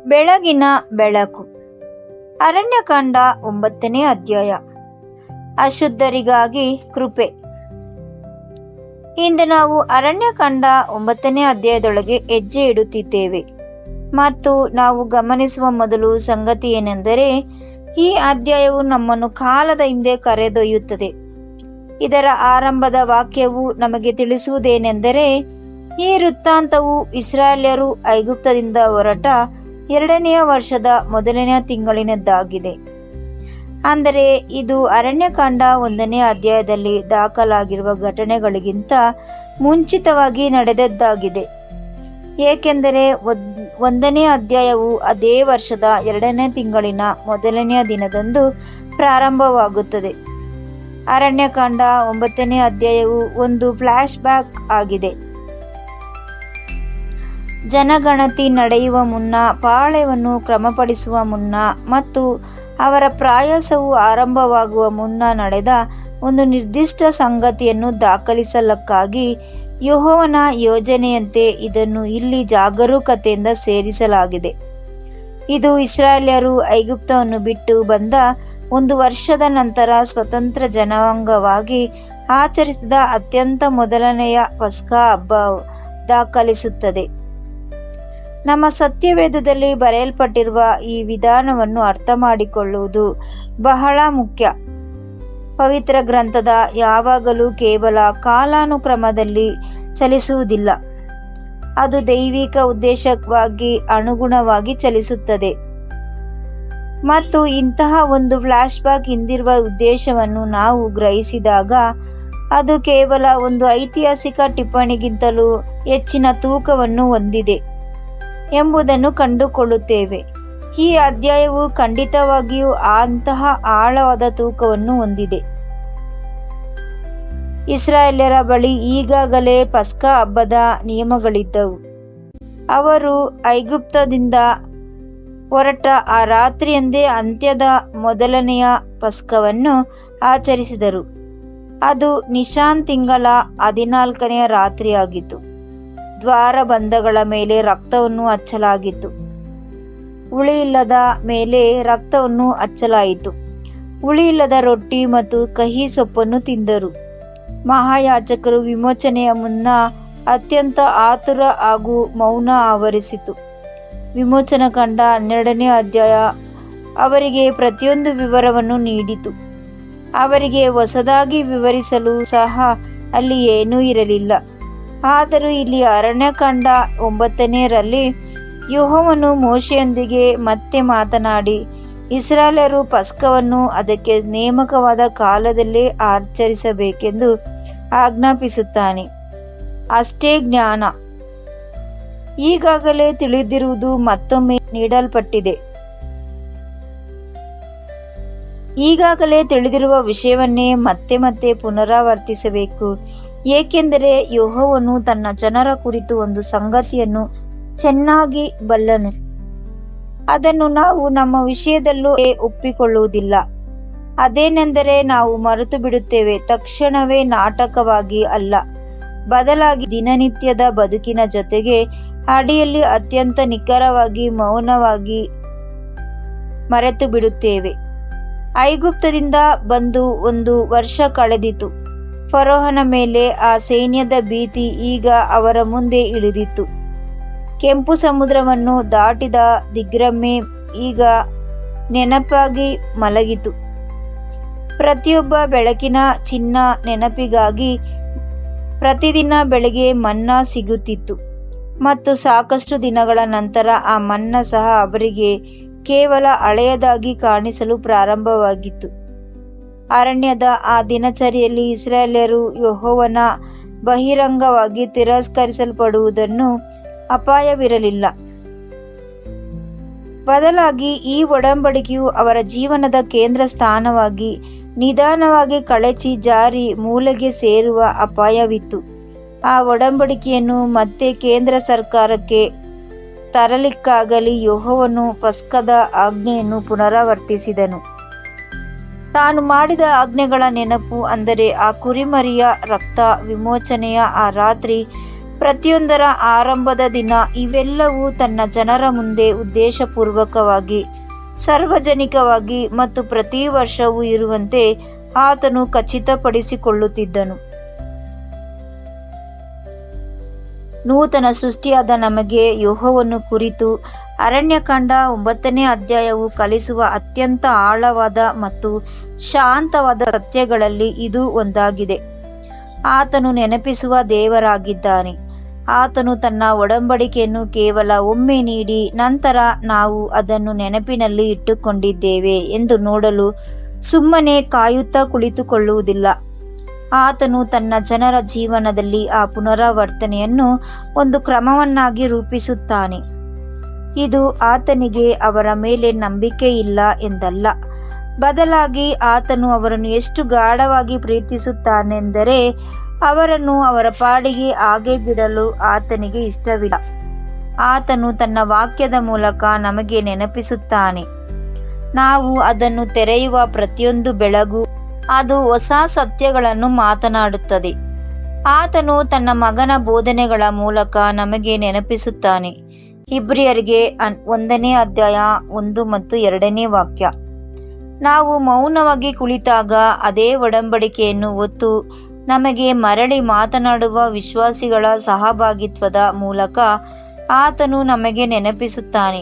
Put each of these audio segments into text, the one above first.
ಬೆಳಗಿನ ಬೆಳಕು. ಅರಣ್ಯಕಾಂಡ 9ನೇ ಅಧ್ಯಾಯ. ಅಶುದ್ಧರಿಗಾಗಿ ಕೃಪೆ. ಇಂದು ನಾವು ಅರಣ್ಯಕಾಂಡ 9ನೇ ಅಧ್ಯಾಯದೊಳಗೆ ಹೆಜ್ಜೆ ಇಡುತ್ತಿದ್ದೇವೆ ಮತ್ತು ನಾವು ಗಮನಿಸುವ ಮೊದಲು ಸಂಗತಿ ಏನೆಂದರೆ, ಈ ಅಧ್ಯಾಯವು ನಮ್ಮನ್ನು ಕಾಲದ ಹಿಂದೆ ಕರೆದೊಯ್ಯುತ್ತದೆ. ಇದರ ಆರಂಭದ ವಾಕ್ಯವು ನಮಗೆ ತಿಳಿಸುವುದೇನೆಂದರೆ, ಈ ವೃತ್ತಾಂತವು ಇಸ್ರಾಯೇಲ್ಯರು ಐಗುಪ್ತದಿಂದ ಹೊರಟ 2ನೇ ವರ್ಷದ 1ನೇ ತಿಂಗಳಿನದ್ದಾಗಿದೆ. ಅಂದರೆ ಇದು ಅರಣ್ಯಕಾಂಡ 1ನೇ ಅಧ್ಯಾಯದಲ್ಲಿ ದಾಖಲಾಗಿರುವ ಘಟನೆಗಳಿಗಿಂತ ಮುಂಚಿತವಾಗಿ ನಡೆದದ್ದಾಗಿದೆ. ಏಕೆಂದರೆ 1ನೇ ಅಧ್ಯಾಯವು ಅದೇ ವರ್ಷದ 2ನೇ ತಿಂಗಳಿನ 1ನೇ ದಿನದಂದು ಪ್ರಾರಂಭವಾಗುತ್ತದೆ. ಅರಣ್ಯಕಾಂಡ 9ನೇ ಅಧ್ಯಾಯವು ಒಂದು ಫ್ಲ್ಯಾಶ್ ಬ್ಯಾಕ್ ಆಗಿದೆ. ಜನಗಣತಿ ನಡೆಯುವ ಮುನ್ನ, ಪಾಳೆಯವನ್ನು ಕ್ರಮಪಡಿಸುವ ಮುನ್ನ ಮತ್ತು ಅವರ ಪ್ರಯಾಸವು ಆರಂಭವಾಗುವ ಮುನ್ನ ನಡೆದ ಒಂದು ನಿರ್ದಿಷ್ಟ ಸಂಗತಿಯನ್ನು ದಾಖಲಿಸಲಿಕ್ಕಾಗಿ ಯೆಹೋವನ ಯೋಜನೆಯಂತೆ ಇದನ್ನು ಇಲ್ಲಿ ಜಾಗರೂಕತೆಯಿಂದ ಸೇರಿಸಲಾಗಿದೆ. ಇದು ಇಸ್ರಾಯೇಲ್ಯರು ಐಗುಪ್ತವನ್ನು ಬಿಟ್ಟು ಬಂದ 1 ವರ್ಷದ ನಂತರ ಸ್ವತಂತ್ರ ಜನಾಂಗವಾಗಿ ಆಚರಿಸಿದ ಅತ್ಯಂತ ಮೊದಲನೆಯ ಪಸ್ಕಾ ಹಬ್ಬ ದಾಖಲಿಸುತ್ತದೆ. ನಮ್ಮ ಸತ್ಯವೇದದಲ್ಲಿ ಬರೆಯಲ್ಪಟ್ಟಿರುವ ಈ ವಿಧಾನವನ್ನು ಅರ್ಥಮಾಡಿಕೊಳ್ಳುವುದು ಬಹಳ ಮುಖ್ಯ. ಪವಿತ್ರ ಗ್ರಂಥದ ಯಾವಾಗಲೂ ಕೇವಲ ಕಾಲಾನುಕ್ರಮದಲ್ಲಿ ಚಲಿಸುವುದಿಲ್ಲ, ಅದು ದೈವಿಕ ಉದ್ದೇಶವಾಗಿ ಅನುಗುಣವಾಗಿ ಚಲಿಸುತ್ತದೆ. ಮತ್ತು ಇಂತಹ ಒಂದು ಫ್ಲ್ಯಾಶ್ ಬ್ಯಾಕ್ ಹಿಂದಿರುವ ಉದ್ದೇಶವನ್ನು ನಾವು ಗ್ರಹಿಸಿದಾಗ, ಅದು ಕೇವಲ ಒಂದು ಐತಿಹಾಸಿಕ ಟಿಪ್ಪಣಿಗಿಂತಲೂ ಹೆಚ್ಚಿನ ತೂಕವನ್ನು ಹೊಂದಿದೆ ಎಂಬುದನ್ನು ಕಂಡುಕೊಳ್ಳುತ್ತೇವೆ. ಈ ಅಧ್ಯಾಯವು ಖಂಡಿತವಾಗಿಯೂ ಅಂತಹ ಆಳವಾದ ತೂಕವನ್ನು ಹೊಂದಿದೆ. ಇಸ್ರಾಯೇಲ್ಯರ ಬಳಿ ಈಗಾಗಲೇ ಪಸ್ಕಾ ಹಬ್ಬದ ನಿಯಮಗಳಿದ್ದವು. ಅವರು ಐಗುಪ್ತದಿಂದ ಹೊರಟ ಆ ರಾತ್ರಿಯಂದೇ ಅಂತ್ಯದ ಮೊದಲನೆಯ ಪಸ್ಕವನ್ನು ಆಚರಿಸಿದರು. ಅದು ನಿಶಾನ್ ತಿಂಗಳ 14ನೇ ರಾತ್ರಿಯಾಗಿತ್ತು. ದ್ವಾರಬಂಧಗಳ ಮೇಲೆ ರಕ್ತವನ್ನು ಹಚ್ಚಲಾಗಿತ್ತು. ಹುಳಿಯಿಲ್ಲದ ಮೇಲೆ ರಕ್ತವನ್ನು ಹಚ್ಚಲಾಯಿತು. ಹುಳಿಯಿಲ್ಲದ ರೊಟ್ಟಿ ಮತ್ತು ಕಹಿ ಸೊಪ್ಪನ್ನು ತಿಂದರು. ಮಹಾಯಾಜಕರು ವಿಮೋಚನೆಯ ಮುನ್ನ ಅತ್ಯಂತ ಆತುರ ಹಾಗೂ ಮೌನ ಆವರಿಸಿತು. ವಿಮೋಚನಕಾಂಡ 12ನೇ ಅಧ್ಯಾಯ ಅವರಿಗೆ ಪ್ರತಿಯೊಂದು ವಿವರವನ್ನು ನೀಡಿತು. ಅವರಿಗೆ ಹೊಸದಾಗಿ ವಿವರಿಸಲು ಸಹ ಅಲ್ಲಿ ಏನೂ ಇರಲಿಲ್ಲ. ಆದರೂ ಇಲ್ಲಿ ಅರಣ್ಯಕಾಂಡ 9ರಲ್ಲಿ ಯೆಹೋವನು ಮೋಶೆಯೊಂದಿಗೆ ಮತ್ತೆ ಮಾತನಾಡಿ ಇಸ್ರಾಯೇಲ್ಯರು ಪಸ್ಕವನ್ನು ಅದಕ್ಕೆ ನೇಮಕವಾದ ಕಾಲದಲ್ಲೇ ಆಚರಿಸಬೇಕೆಂದು ಆಜ್ಞಾಪಿಸುತ್ತಾನೆ. ಅಷ್ಟೇ ಜ್ಞಾನ. ಈಗಾಗಲೇ ತಿಳಿದಿರುವುದು ಮತ್ತೊಮ್ಮೆ ನೀಡಲ್ಪಟ್ಟಿದೆ. ಈಗಾಗಲೇ ತಿಳಿದಿರುವ ವಿಷಯವನ್ನೇ ಮತ್ತೆ ಮತ್ತೆ ಪುನರಾವರ್ತಿಸಬೇಕು, ಏಕೆಂದರೆ ಯೆಹೋವನು ತನ್ನ ಜನರ ಕುರಿತು ಒಂದು ಸಂಗತಿಯನ್ನು ಚೆನ್ನಾಗಿ ಬಲ್ಲನು. ಅದನ್ನು ನಾವು ನಮ್ಮ ವಿಷಯದಲ್ಲೂ ಒಪ್ಪಿಕೊಳ್ಳುವುದಿಲ್ಲ. ಅದೇನೆಂದರೆ, ನಾವು ಮರೆತು ಬಿಡುತ್ತೇವೆ, ತಕ್ಷಣವೇ ನಾಟಕವಾಗಿ ಅಲ್ಲ, ಬದಲಾಗಿ ದಿನನಿತ್ಯದ ಬದುಕಿನ ಜೊತೆಗೆ ಅಡಿಯಲ್ಲಿ ಅತ್ಯಂತ ನಿಖರವಾಗಿ ಮೌನವಾಗಿ ಮರೆತು ಬಿಡುತ್ತೇವೆ. ಐಗುಪ್ತದಿಂದ ಬಂದು 1 ವರ್ಷ ಕಳೆದಿತು. ಫರೋಹನ ಮೇಲೆ ಆ ಸೈನ್ಯದ ಭೀತಿ ಈಗ ಅವರ ಮುಂದೆ ಇಳಿದಿತ್ತು. ಕೆಂಪು ಸಮುದ್ರವನ್ನು ದಾಟಿದ ದಿಗ್ಭ್ರಮೆ ಈಗ ನೆನಪಾಗಿ ಮಲಗಿತು. ಪ್ರತಿಯೊಬ್ಬ ಬೆಳಕಿನ ಚಿನ್ನ ನೆನಪಿಗಾಗಿ ಪ್ರತಿದಿನ ಬೆಳಗ್ಗೆ ಮನ್ನಾ ಸಿಗುತ್ತಿತ್ತು ಮತ್ತು ಸಾಕಷ್ಟು ದಿನಗಳ ನಂತರ ಆ ಮನ್ನಾ ಸಹ ಅವರಿಗೆ ಕೇವಲ ಹಳೆಯದಾಗಿ ಕಾಣಿಸಲು ಪ್ರಾರಂಭವಾಗಿತ್ತು. ಅರಣ್ಯದ ಆ ದಿನಚರಿಯಲ್ಲಿ ಇಸ್ರಾಯೇಲ್ಯರು ಯೆಹೋವನ ಬಹಿರಂಗವಾಗಿ ತಿರಸ್ಕರಿಸಲ್ಪಡುವುದನ್ನು ಅಪಾಯವಿರಲಿಲ್ಲ. ಬದಲಾಗಿ ಈ ಒಡಂಬಡಿಕೆಯು ಅವರ ಜೀವನದ ಕೇಂದ್ರ ಸ್ಥಾನವಾಗಿ ನಿಧಾನವಾಗಿ ಕಳಚಿ ಜಾರಿ ಮೂಲೆಗೆ ಸೇರುವ ಅಪಾಯವಿತ್ತು. ಆ ಒಡಂಬಡಿಕೆಯನ್ನು ಮತ್ತೆ ಕೇಂದ್ರ ಸರ್ಕಾರಕ್ಕೆ ತರಲಿಕ್ಕಾಗಲಿ ಯೆಹೋವನು ಪಸ್ಕದ ಆಜ್ಞೆಯನ್ನು ಪುನರಾವರ್ತಿಸಿದನು. ತಾನು ಮಾಡಿದ ಆಜ್ಞೆಗಳ ನೆನಪು, ಅಂದರೆ ಆ ಕುರಿಮರಿಯ ರಕ್ತ, ವಿಮೋಚನೆಯ ಆ ರಾತ್ರಿ ಪ್ರತಿಯೊಂದರ ಆರಂಭದ ದಿನ ಇವೆಲ್ಲವೂ ತನ್ನ ಜನರ ಮುಂದೆ ಉದ್ದೇಶಪೂರ್ವಕವಾಗಿ, ಸಾರ್ವಜನಿಕವಾಗಿ ಮತ್ತು ಪ್ರತಿ ವರ್ಷವೂ ಇರುವಂತೆ ಆತನು ಖಚಿತಪಡಿಸಿಕೊಳ್ಳುತ್ತಿದ್ದನು. ನೂತನ ಸೃಷ್ಟಿಯಾದ ನಮಗೆ ಯೆಹೋವನ ಕುರಿತು ಅರಣ್ಯಕಾಂಡ 9ನೇ ಅಧ್ಯಾಯವು ಕಲಿಸುವ ಅತ್ಯಂತ ಆಳವಾದ ಮತ್ತು ಶಾಂತವಾದ ಸತ್ಯಗಳಲ್ಲಿ ಇದು ಒಂದಾಗಿದೆ. ಆತನು ನೆನಪಿಸುವ ದೇವರಾಗಿದ್ದಾನೆ. ಆತನು ತನ್ನ ಒಡಂಬಡಿಕೆಯನ್ನು ಕೇವಲ ಒಮ್ಮೆ ನೀಡಿ ನಂತರ ನಾವು ಅದನ್ನು ನೆನಪಿನಲ್ಲಿ ಇಟ್ಟುಕೊಂಡಿದ್ದೇವೆ ಎಂದು ನೋಡಲು ಸುಮ್ಮನೆ ಕಾಯುತ್ತಾ ಕುಳಿತುಕೊಳ್ಳುವುದಿಲ್ಲ. ಆತನು ತನ್ನ ಜನರ ಜೀವನದಲ್ಲಿ ಆ ಪುನರಾವರ್ತನೆಯನ್ನು ಒಂದು ಕ್ರಮವನ್ನಾಗಿ ರೂಪಿಸುತ್ತಾನೆ. ಇದು ಆತನಿಗೆ ಅವರ ಮೇಲೆ ನಂಬಿಕೆ ಇಲ್ಲ ಎಂದಲ್ಲ, ಬದಲಾಗಿ ಆತನು ಅವರನ್ನು ಎಷ್ಟು ಗಾಢವಾಗಿ ಪ್ರೀತಿಸುತ್ತಾನೆಂದರೆ ಅವರನ್ನು ಅವರ ಪಾಡಿಗೆ ಹಾಗೆ ಬಿಡಲು ಆತನಿಗೆ ಇಷ್ಟವಿಲ್ಲ. ಆತನು ತನ್ನ ವಾಕ್ಯದ ಮೂಲಕ ನಮಗೆ ನೆನಪಿಸುತ್ತಾನೆ. ನಾವು ಅದನ್ನು ತೆರೆಯುವ ಪ್ರತಿಯೊಂದು ಬೆಳಗು ಅದು ಹೊಸ ಸತ್ಯಗಳನ್ನು ಮಾತನಾಡುತ್ತದೆ. ಆತನು ತನ್ನ ಮಗನ ಬೋಧನೆಗಳ ಮೂಲಕ ನಮಗೆ ನೆನಪಿಸುತ್ತಾನೆ. ಇಬ್ರಿಯರಿಗೆ 1ನೇ ಅಧ್ಯಾಯ 1 ಮತ್ತು 2ನೇ ವಾಕ್ಯ. ನಾವು ಮೌನವಾಗಿ ಕುಳಿತಾಗ ಅದೇ ಒಡಂಬಡಿಕೆಯನ್ನು ಹೊತ್ತು ನಮಗೆ ಮರಳಿ ಮಾತನಾಡುವ ವಿಶ್ವಾಸಿಗಳ ಸಹಭಾಗಿತ್ವದ ಮೂಲಕ ಆತನು ನಮಗೆ ನೆನಪಿಸುತ್ತಾನೆ.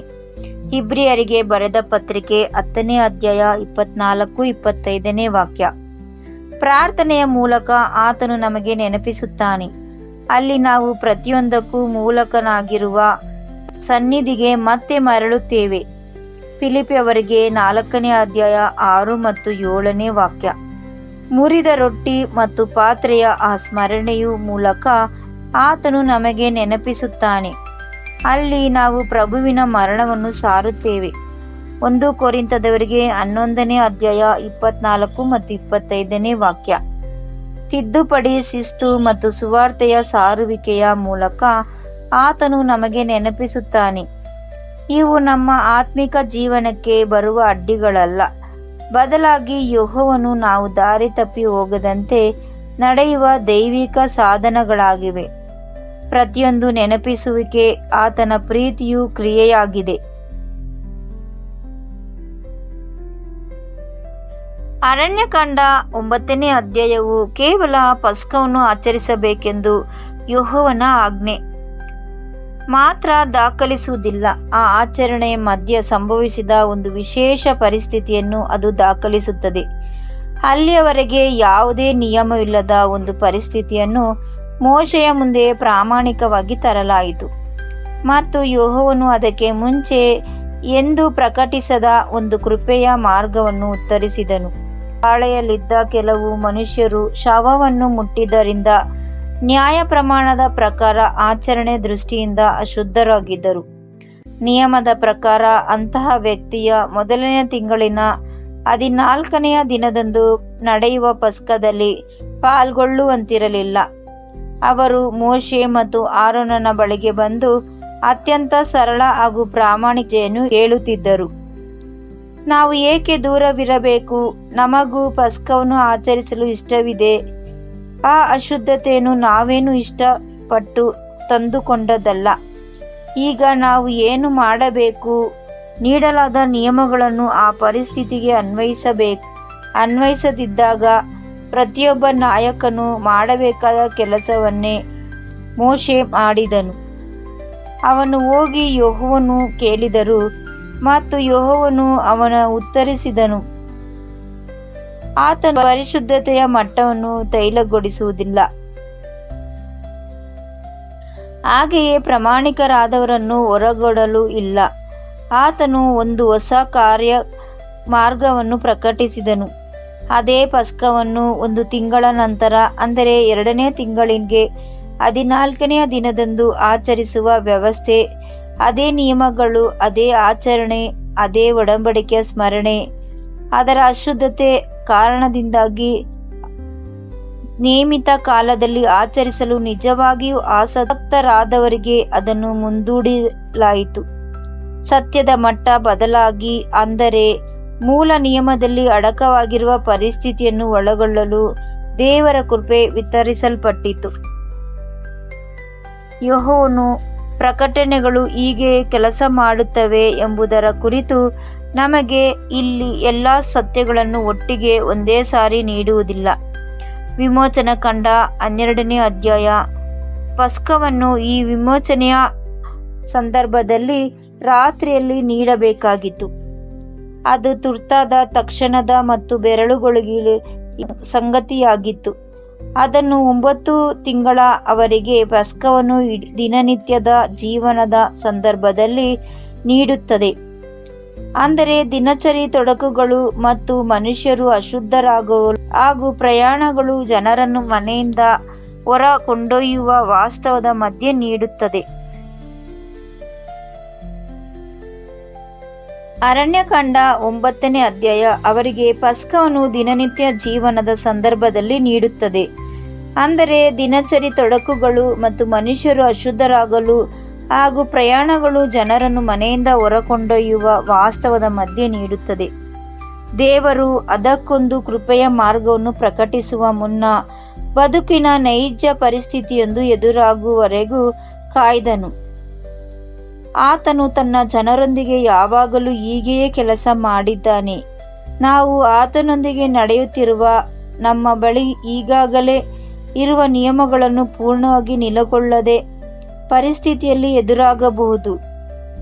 ಇಬ್ರಿಯರಿಗೆ ಬರೆದ ಪತ್ರಿಕೆ 10ನೇ ಅಧ್ಯಾಯ 24-25ನೇ ವಾಕ್ಯ. ಪ್ರಾರ್ಥನೆಯ ಮೂಲಕ ಆತನು ನಮಗೆ ನೆನಪಿಸುತ್ತಾನೆ. ಅಲ್ಲಿ ನಾವು ಪ್ರತಿಯೊಂದಕ್ಕೂ ಮೂಲಕನಾಗಿರುವ ಸನ್ನಿಧಿಗೆ ಮತ್ತೆ ಮರಳುತ್ತೇವೆ. ಫಿಲಿಪ್ಪಿಯವರಿಗೆ 4ನೇ ಅಧ್ಯಾಯ 6 ಮತ್ತು 7ನೇ ವಾಕ್ಯ. ಮುರಿದ ರೊಟ್ಟಿ ಮತ್ತು ಪಾತ್ರೆಯ ಆ ಸ್ಮರಣೆಯ ಮೂಲಕ ಆತನು ನಮಗೆ ನೆನಪಿಸುತ್ತಾನೆ. ಅಲ್ಲಿ ನಾವು ಪ್ರಭುವಿನ ಮರಣವನ್ನು ಸಾರುತ್ತೇವೆ. 1 ಕೊರಿಂಥದವರಿಗೆ 11ನೇ ಅಧ್ಯಾಯ 24 ಮತ್ತು 25ನೇ ವಾಕ್ಯ. ತಿದ್ದುಪಡಿ, ಶಿಸ್ತು ಮತ್ತು ಸುವಾರ್ತೆಯ ಸಾರುವಿಕೆಯ ಮೂಲಕ ಆತನು ನಮಗೆ ನೆನಪಿಸುತ್ತಾನೆ. ಇವು ನಮ್ಮ ಆತ್ಮಿಕ ಜೀವನಕ್ಕೆ ಬರುವ ಅಡ್ಡಿಗಳಲ್ಲ, ಬದಲಾಗಿ ಯೆಹೋವನು ನಾವು ದಾರಿ ತಪ್ಪಿ ಹೋಗದಂತೆ ನಡೆಯುವ ದೈವಿಕ ಸಾಧನಗಳಾಗಿವೆ. ಪ್ರತಿಯೊಂದು ನೆನಪಿಸುವಿಕೆ ಆತನ ಪ್ರೀತಿಯು ಕ್ರಿಯೆಯಾಗಿದೆ. ಅರಣ್ಯಕಾಂಡ 9ನೇ ಅಧ್ಯಾಯವು ಕೇವಲ ಪಸ್ಕವನ್ನು ಆಚರಿಸಬೇಕೆಂದು ಯೆಹೋವನ ಆಜ್ಞೆ ಮಾತ್ರ ದಾಖಲಿಸುವುದಿಲ್ಲ. ಆ ಆಚರಣೆಯ ಮಧ್ಯೆ ಸಂಭವಿಸಿದ ಒಂದು ವಿಶೇಷ ಪರಿಸ್ಥಿತಿಯನ್ನು ಅದು ದಾಖಲಿಸುತ್ತದೆ. ಅಲ್ಲಿಯವರೆಗೆ ಯಾವುದೇ ನಿಯಮವಿಲ್ಲದ ಒಂದು ಪರಿಸ್ಥಿತಿಯನ್ನು ಮೋಶೆಯ ಮುಂದೆ ಪ್ರಾಮಾಣಿಕವಾಗಿ ತರಲಾಯಿತು ಮತ್ತು ಯೆಹೋವನು ಅದಕ್ಕೆ ಮುಂಚೆ ಎಂದು ಪ್ರಕಟಿಸದ ಒಂದು ಕೃಪೆಯ ಮಾರ್ಗವನ್ನು ಉತ್ತರಿಸಿದನು. ಪಾಳೆಯಲ್ಲಿದ್ದ ಕೆಲವು ಮನುಷ್ಯರು ಶವವನ್ನು ಮುಟ್ಟಿದ್ದರಿಂದ ನ್ಯಾಯಪ್ರಮಾಣದ ಪ್ರಕಾರ ಆಚರಣೆ ದೃಷ್ಟಿಯಿಂದ ಅಶುದ್ಧರಾಗಿದ್ದರು. ನಿಯಮದ ಪ್ರಕಾರ ಅಂತಹ ವ್ಯಕ್ತಿಯ ಮೊದಲನೇ ತಿಂಗಳಿನ 14ನೆಯ ದಿನದಂದು ನಡೆಯುವ ಪಸ್ಕದಲ್ಲಿ ಪಾಲ್ಗೊಳ್ಳುವಂತಿರಲಿಲ್ಲ. ಅವರು ಮೋಶೆ ಮತ್ತು ಆರೋನನ ಬಳಿಗೆ ಬಂದು ಅತ್ಯಂತ ಸರಳ ಹಾಗೂ ಪ್ರಾಮಾಣಿಕತೆಯನ್ನು ಹೇಳುತ್ತಿದ್ದರು. ನಾವು ಏಕೆ ದೂರವಿರಬೇಕು? ನಮಗೂ ಪಸ್ಕವನ್ನು ಆಚರಿಸಲು ಇಷ್ಟವಿದೆ. ಆ ಅಶುದ್ಧತೆಯನ್ನು ನಾವೇನು ಇಷ್ಟಪಟ್ಟು ತಂದುಕೊಂಡದ್ದಲ್ಲ. ಈಗ ನಾವು ಏನು ಮಾಡಬೇಕು? ನೀಡಲಾದ ನಿಯಮಗಳನ್ನು ಆ ಪರಿಸ್ಥಿತಿಗೆ ಅನ್ವಯಿಸದಿದ್ದಾಗ ಪ್ರತಿಯೊಬ್ಬ ನಾಯಕನು ಮಾಡಬೇಕಾದ ಕೆಲಸವನ್ನೇ ಮೋಶೆ ಮಾಡಿದನು. ಅವನು ಹೋಗಿ ಯೆಹೋವನು ಕೇಳಿದರು ಮತ್ತು ಯೆಹೋವನು ಅವನ ಉತ್ತರಿಸಿದನು. ಆತನು ಪರಿಶುದ್ಧತೆಯ ಮಟ್ಟವನ್ನು ತೈಲಗೊಳಿಸುವುದಿಲ್ಲ. ಹಾಗೆಯೇ ಪ್ರಾಮಾಣಿಕರಾದವರನ್ನು ಹೊರಗೊಡಲು ಇಲ್ಲ. ಆತನು ಒಂದು ಹೊಸ ಕಾರ್ಯ ಮಾರ್ಗವನ್ನು ಪ್ರಕಟಿಸಿದನು. ಅದೇ ಪಸ್ಕವನ್ನು 1 ತಿಂಗಳ ನಂತರ, ಅಂದರೆ 2ನೇ ತಿಂಗಳಿಗೆ 14ನೆಯ ದಿನದಂದು ಆಚರಿಸುವ ವ್ಯವಸ್ಥೆ. ಅದೇ ನಿಯಮಗಳು, ಅದೇ ಆಚರಣೆ, ಅದೇ ಒಡಂಬಡಿಕೆಯ ಸ್ಮರಣೆ. ಅದರ ಅಶುದ್ಧತೆ ಕಾರಣದಿಂದಾಗಿ ನೇಮಿತ ಕಾಲದಲ್ಲಿ ಆಚರಿಸಲು ನಿಜವಾಗಿಯೂ ಆಸಕ್ತರಾದವರಿಗೆ ಅದನ್ನು ಮುಂದೂಡಲಾಯಿತು. ಸತ್ಯದ ಮಟ್ಟ ಬದಲಾಗಿ, ಅಂದರೆ ಮೂಲ ನಿಯಮದಲ್ಲಿ ಅಡಕವಾಗಿರುವ ಪರಿಸ್ಥಿತಿಯನ್ನು ಒಳಗೊಳ್ಳಲು ದೇವರ ಕೃಪೆ ವಿತರಿಸಲ್ಪಟ್ಟಿತು. ಯೆಹೋವನ ಪ್ರಕಟಣೆಗಳು ಹೀಗೆ ಕೆಲಸ ಮಾಡುತ್ತವೆ ಎಂಬುದರ ಕುರಿತು ನಮಗೆ ಇಲ್ಲಿ ಎಲ್ಲ ಸತ್ಯಗಳನ್ನು ಒಟ್ಟಿಗೆ ಒಂದೇ ಸಾರಿ ನೀಡುವುದಿಲ್ಲ. ವಿಮೋಚನಕಾಂಡ 12ನೇ ಅಧ್ಯಾಯ. ಪಸ್ಕವನ್ನು ಈ ವಿಮೋಚನೆಯ ಸಂದರ್ಭದಲ್ಲಿ ರಾತ್ರಿಯಲ್ಲಿ ನೀಡಬೇಕಾಗಿತ್ತು. ಅದು ತುರ್ತಾದ, ತಕ್ಷಣದ ಮತ್ತು ಬೆರಳುಗೊಳಗಿನ ಸಂಗತಿಯಾಗಿತ್ತು. ಅದನ್ನು 9 ತಿಂಗಳ ಅವರಿಗೆ ಪಸ್ಕವನ್ನು ದಿನನಿತ್ಯದ ಜೀವನದ ಸಂದರ್ಭದಲ್ಲಿ ನೀಡುತ್ತದೆ. ಅಂದರೆ ದಿನಚರಿ ತೊಡಕುಗಳು ಮತ್ತು ಮನುಷ್ಯರು ಅಶುದ್ಧರಾಗುವ ಹಾಗೂ ಪ್ರಯಾಣಗಳು ಜನರನ್ನು ಮನೆಯಿಂದ ಹೊರ ಕೊಂಡೊಯ್ಯುವ ವಾಸ್ತವದ ಮಧ್ಯೆ ನೀಡುತ್ತದೆ. ಅರಣ್ಯಕಾಂಡ 9ನೇ ಅಧ್ಯಾಯ ಅವರಿಗೆ ಪಸ್ಕವನ್ನು ದಿನನಿತ್ಯ ಜೀವನದ ಸಂದರ್ಭದಲ್ಲಿ ನೀಡುತ್ತದೆ. ಅಂದರೆ ದಿನಚರಿ ತೊಡಕುಗಳು ಮತ್ತು ಮನುಷ್ಯರು ಅಶುದ್ಧರಾಗಲು ಹಾಗೂ ಪ್ರಯಾಣಗಳು ಜನರನ್ನು ಮನೆಯಿಂದ ಹೊರಕೊಂಡೊಯ್ಯುವ ವಾಸ್ತವದ ಮಧ್ಯೆ ನೀಡುತ್ತದೆ. ದೇವರು ಅದಕ್ಕೊಂದು ಕೃಪೆಯ ಮಾರ್ಗವನ್ನು ಪ್ರಕಟಿಸುವ ಮುನ್ನ ಬದುಕಿನ ನೈಜ ಪರಿಸ್ಥಿತಿಯೊಂದು ಎದುರಾಗುವವರೆಗೂ ಕಾಯ್ದನು. ಆತನು ತನ್ನ ಜನರೊಂದಿಗೆ ಯಾವಾಗಲೂ ಹೀಗೆಯೇ ಕೆಲಸ ಮಾಡಿದ್ದಾನೆ. ನಾವು ಆತನೊಂದಿಗೆ ನಡೆಯುತ್ತಿರುವ ನಮ್ಮ ಬಳಿ ಈಗಾಗಲೇ ಇರುವ ನಿಯಮಗಳನ್ನು ಪೂರ್ಣವಾಗಿ ನೆಲೆಗೊಳ್ಳದ ಪರಿಸ್ಥಿತಿಯಲ್ಲಿ ಎದುರಾಗಬಹುದು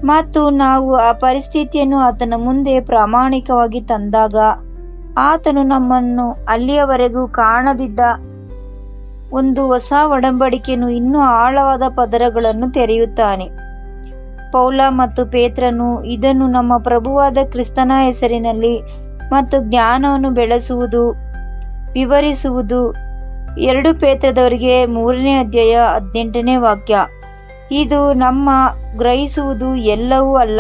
ಮತ್ತು ನಾವು ಆ ಪರಿಸ್ಥಿತಿಯನ್ನು ಆತನ ಮುಂದೆ ಪ್ರಾಮಾಣಿಕವಾಗಿ ತಂದಾಗ ಆತನು ನಮ್ಮನ್ನು ಅಲ್ಲಿಯವರೆಗೂ ಕಾಣದಿದ್ದ ಒಂದು ಹೊಸ ಒಡಂಬಡಿಕೆಯನ್ನು ಇನ್ನೂ ಆಳವಾದ ಪದರಗಳನ್ನು ತೆರೆಯುತ್ತಾನೆ. ಪೌಲ ಮತ್ತು ಪೇತ್ರನು ಇದನ್ನು ನಮ್ಮ ಪ್ರಭುವಾದ ಕ್ರಿಸ್ತನ ಹೆಸರಿನಲ್ಲಿ ಮತ್ತು ಜ್ಞಾನವನ್ನು ಬೆಳೆಸುವುದು ವಿವರಿಸುವುದು. 2 ಪೇತ್ರದವರಿಗೆ 3ನೇ ಅಧ್ಯಾಯ 18ನೇ ವಾಕ್ಯ. ಇದು ನಮ್ಮ ಗ್ರಹಿಸುವುದು ಎಲ್ಲವೂ ಅಲ್ಲ,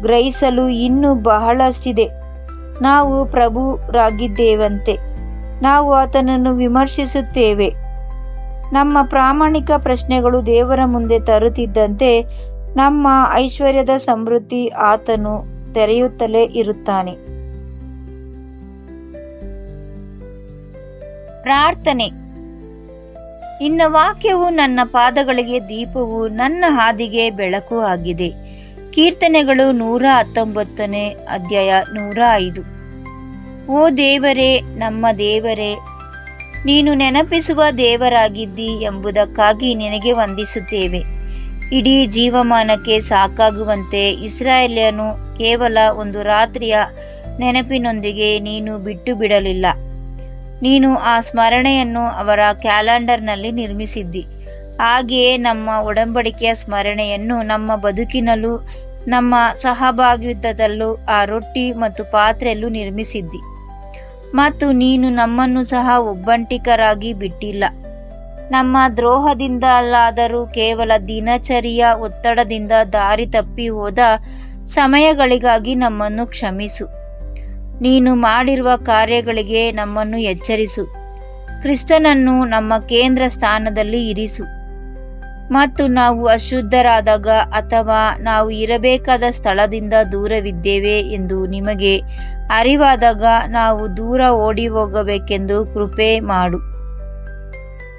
ಗ್ರಹಿಸಲು ಇನ್ನೂ ಬಹಳಷ್ಟಿದೆ. ನಾವು ಪ್ರಭುರಾಗಿದ್ದೇವಂತೆ ನಾವು ಆತನನ್ನು ವಿಮರ್ಶಿಸುತ್ತೇವೆ. ನಮ್ಮ ಪ್ರಾಮಾಣಿಕ ಪ್ರಶ್ನೆಗಳು ದೇವರ ಮುಂದೆ ತರುತ್ತಿದ್ದಂತೆ ನಮ್ಮ ಐಶ್ವರ್ಯದ ಸಮೃದ್ಧಿ ಆತನು ತೆರೆಯುತ್ತಲೇ ಇರುತ್ತಾನೆ. ಪ್ರಾರ್ಥನೆ. ನಿನ್ನ ವಾಕ್ಯವು ನನ್ನ ಪಾದಗಳಿಗೆ ದೀಪವು, ನನ್ನ ಹಾದಿಗೆ ಬೆಳಕು ಆಗಿದೆ. ಕೀರ್ತನೆಗಳು 119ನೇ ಅಧ್ಯಾಯ 105. ಓ ದೇವರೇ, ನಮ್ಮ ದೇವರೇ, ನೀನು ನೆನಪಿಸುವ ದೇವರಾಗಿದ್ದಿ ಎಂಬುದಕ್ಕಾಗಿ ನಿನಗೆ ವಂದಿಸುತ್ತೇವೆ. ಇಡೀ ಜೀವಮಾನಕ್ಕೆ ಸಾಕಾಗುವಂತೆ ಇಸ್ರಾಯೇಲ್ಯನು ಕೇವಲ ಒಂದು ರಾತ್ರಿಯ ನೆನಪಿನೊಂದಿಗೆ ನೀನು ಬಿಟ್ಟು ಬಿಡಲಿಲ್ಲ. ನೀನು ಆ ಸ್ಮರಣೆಯನ್ನು ಅವರ ಕ್ಯಾಲೆಂಡರ್ನಲ್ಲಿ ನಿರ್ಮಿಸಿದ್ದಿ. ಹಾಗೆಯೇ ನಮ್ಮ ಒಡಂಬಡಿಕೆಯ ಸ್ಮರಣೆಯನ್ನು ನಮ್ಮ ಬದುಕಿನಲ್ಲೂ ನಮ್ಮ ಸಹಭಾಗಿತ್ವದಲ್ಲೂ ಆ ರೊಟ್ಟಿ ಮತ್ತು ಪಾತ್ರೆಯಲ್ಲೂ ನಿರ್ಮಿಸಿದ್ದಿ. ಮತ್ತು ನೀನು ನಮ್ಮನ್ನು ಸಹ ಒಬ್ಬಂಟಿಗರಾಗಿ ಬಿಟ್ಟಿಲ್ಲ. ನಮ್ಮ ದ್ರೋಹದಿಂದಲಾದರೂ ಕೇವಲ ದಿನಚರಿಯ ಒತ್ತಡದಿಂದ ದಾರಿ ತಪ್ಪಿ ಹೋದ ಸಮಯಗಳಿಗಾಗಿ ನಮ್ಮನ್ನು ಕ್ಷಮಿಸು. ನೀನು ಮಾಡಿರುವ ಕಾರ್ಯಗಳಿಗೆ ನಮ್ಮನ್ನು ಎಚ್ಚರಿಸು. ಕ್ರಿಸ್ತನನ್ನು ನಮ್ಮ ಕೇಂದ್ರ ಸ್ಥಾನದಲ್ಲಿ ಇರಿಸು. ಮತ್ತು ನಾವು ಅಶುದ್ಧರಾದಾಗ ಅಥವಾ ನಾವು ಇರಬೇಕಾದ ಸ್ಥಳದಿಂದ ದೂರವಿದ್ದೇವೆ ಎಂದು ನಿಮಗೆ ಅರಿವಾದಾಗ ನಾವು ದೂರ ಓಡಿ ಹೋಗಬೇಕೆಂದು ಕೃಪೆ ಮಾಡು.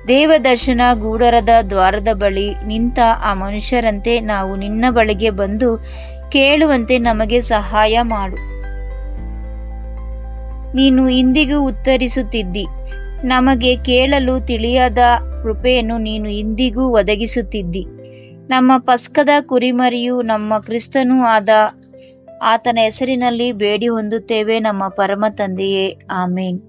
ದೇವದರ್ಶನ ಗೂಡರದ ದ್ವಾರದ ಬಳಿ ನಿಂತ ಆ ಮನುಷ್ಯರಂತೆ ನಾವು ನಿನ್ನ ಬಳಿಗೆ ಬಂದು ಕೇಳುವಂತೆ ನಮಗೆ ಸಹಾಯ ಮಾಡು. ನೀನು ಇಂದಿಗೂ ಉತ್ತರಿಸುತ್ತಿದ್ದಿ. ನಮಗೆ ಕೇಳಲು ತಿಳಿಯದ ಕೃಪೆಯನ್ನು ನೀನು ಇಂದಿಗೂ ಒದಗಿಸುತ್ತಿದ್ದಿ. ನಮ್ಮ ಪಸ್ಕದ ಕುರಿಮರಿಯು ನಮ್ಮ ಕ್ರಿಸ್ತನೂ ಆದ ಆತನ ಹೆಸರಿನಲ್ಲಿ ಬೇಡಿ ಹೊಂದುತ್ತೇವೆ ನಮ್ಮ ಪರಮ ತಂದೆಯೇ, ಆಮೇನ್.